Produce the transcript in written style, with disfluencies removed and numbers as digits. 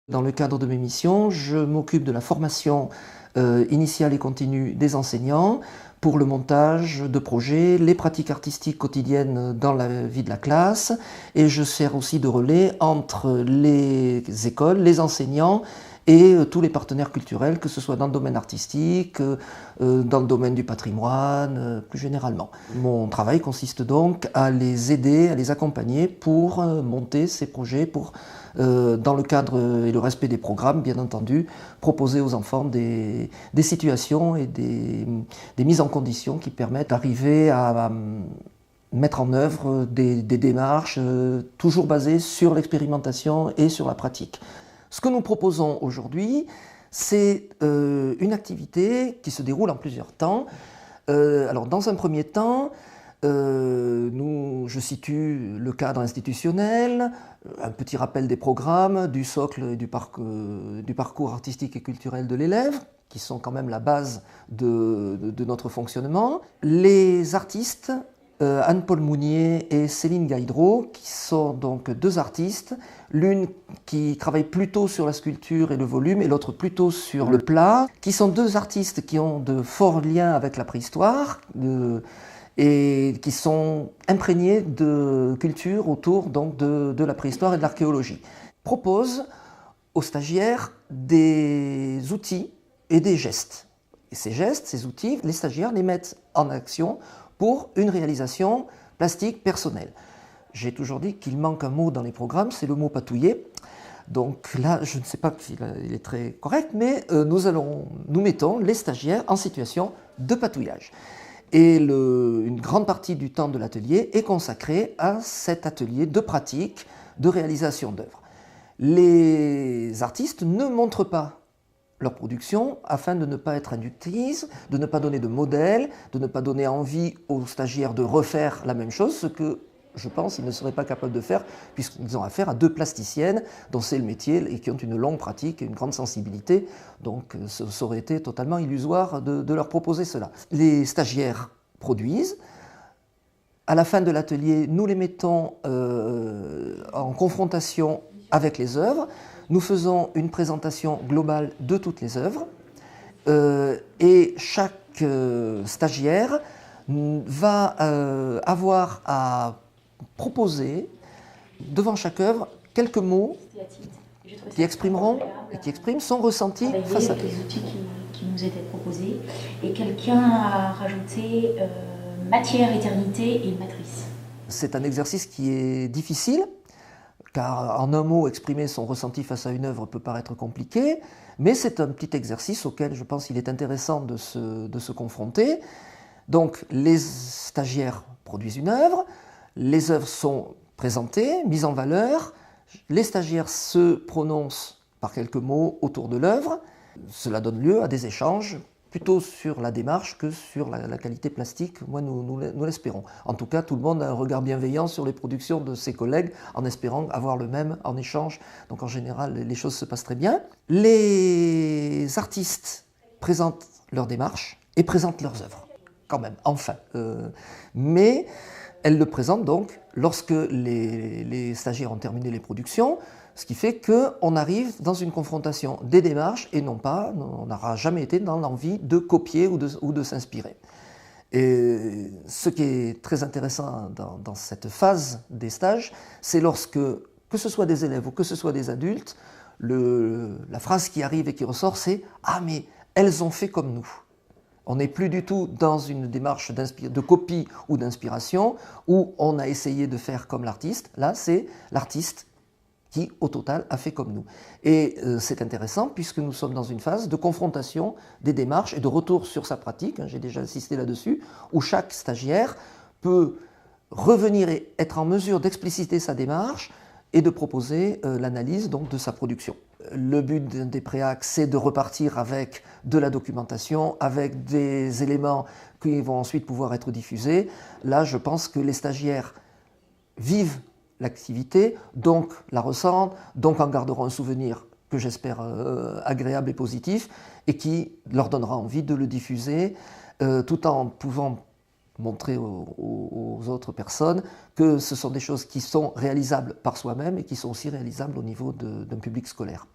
Dans le cadre de mes missions, je m'occupe de la formation initiale et continue des enseignants pour le montage de projets, les pratiques artistiques quotidiennes dans la vie de la classe, et je sers aussi de relais entre les écoles, les enseignants et tous les partenaires culturels, que ce soit dans le domaine artistique, dans le domaine du patrimoine, plus généralement. Mon travail consiste donc à les aider, à les accompagner pour monter ces projets, pour, dans le cadre et le respect des programmes, bien entendu, proposer aux enfants des situations et des mises en conditions qui permettent d'arriver à mettre en œuvre des démarches toujours basées sur l'expérimentation et sur la pratique. Ce que nous proposons aujourd'hui, c'est une activité qui se déroule en plusieurs temps. Alors, dans un premier temps, je situe le cadre institutionnel, un petit rappel des programmes, du socle et du parcours artistique et culturel de l'élève, qui sont quand même la base de notre fonctionnement. Les artistes, Anne-Paul Mounier et Céline Gaïdreau, qui sont donc deux artistes, l'une qui travaille plutôt sur la sculpture et le volume et l'autre plutôt sur le plat, qui sont deux artistes qui ont de forts liens avec la préhistoire et qui sont imprégnés de culture autour donc de la préhistoire et de l'archéologie. Proposent aux stagiaires des outils et des gestes. Et ces gestes, ces outils, les stagiaires les mettent en action pour une réalisation plastique personnelle. J'ai toujours dit qu'il manque un mot dans les programmes, c'est le mot patouiller. Donc là, je ne sais pas s'il est très correct, mais nous mettons les stagiaires en situation de patouillage. Et une grande partie du temps de l'atelier est consacrée à cet atelier de pratique, de réalisation d'œuvres. Les artistes ne montrent pas leur production afin de ne pas être inductrice, de ne pas donner de modèle, de ne pas donner envie aux stagiaires de refaire la même chose, ce que je pense qu'ils ne seraient pas capables de faire puisqu'ils ont affaire à deux plasticiennes dont c'est le métier et qui ont une longue pratique et une grande sensibilité. Donc ça aurait été totalement illusoire de leur proposer cela. Les stagiaires produisent. À la fin de l'atelier, nous les mettons en confrontation avec les œuvres. Nous faisons une présentation globale de toutes les œuvres et chaque stagiaire va avoir à proposer devant chaque œuvre quelques mots qui exprimeront et qui expriment son ressenti face à les outils qui nous étaient proposés, et quelqu'un a rajouté matière, éternité et matrice. C'est un exercice qui est difficile, car en un mot, exprimer son ressenti face à une œuvre peut paraître compliqué, mais c'est un petit exercice auquel je pense qu'il est intéressant de se confronter. Donc les stagiaires produisent une œuvre, les œuvres sont présentées, mises en valeur, les stagiaires se prononcent par quelques mots autour de l'œuvre. Cela donne lieu à des échanges plutôt sur la démarche que sur la qualité plastique, moi nous l'espérons. En tout cas, tout le monde a un regard bienveillant sur les productions de ses collègues en espérant avoir le même en échange. Donc en général, les choses se passent très bien. Les artistes présentent leur démarche et présentent leurs œuvres, quand même, enfin. Mais elles le présentent donc lorsque les stagiaires ont terminé les productions, ce qui fait qu'on arrive dans une confrontation des démarches et non pas, on n'aura jamais été dans l'envie de copier ou de s'inspirer. Et ce qui est très intéressant dans cette phase des stages, c'est lorsque, que ce soit des élèves ou que ce soit des adultes, la phrase qui arrive et qui ressort, c'est « Ah mais elles ont fait comme nous ». On n'est plus du tout dans une démarche de copie ou d'inspiration où on a essayé de faire comme l'artiste. Là, c'est l'artiste qui, au total, a fait comme nous. Et c'est intéressant puisque nous sommes dans une phase de confrontation des démarches et de retour sur sa pratique, j'ai déjà insisté là-dessus, où chaque stagiaire peut revenir et être en mesure d'expliciter sa démarche et de proposer l'analyse donc de sa production. Le but des préacs, c'est de repartir avec de la documentation, avec des éléments qui vont ensuite pouvoir être diffusés. Là, je pense que les stagiaires vivent l'activité, donc la ressentent, donc en garderont un souvenir que j'espère agréable et positif, et qui leur donnera envie de le diffuser, tout en pouvant montrer aux autres personnes que ce sont des choses qui sont réalisables par soi-même et qui sont aussi réalisables au niveau d'un public scolaire.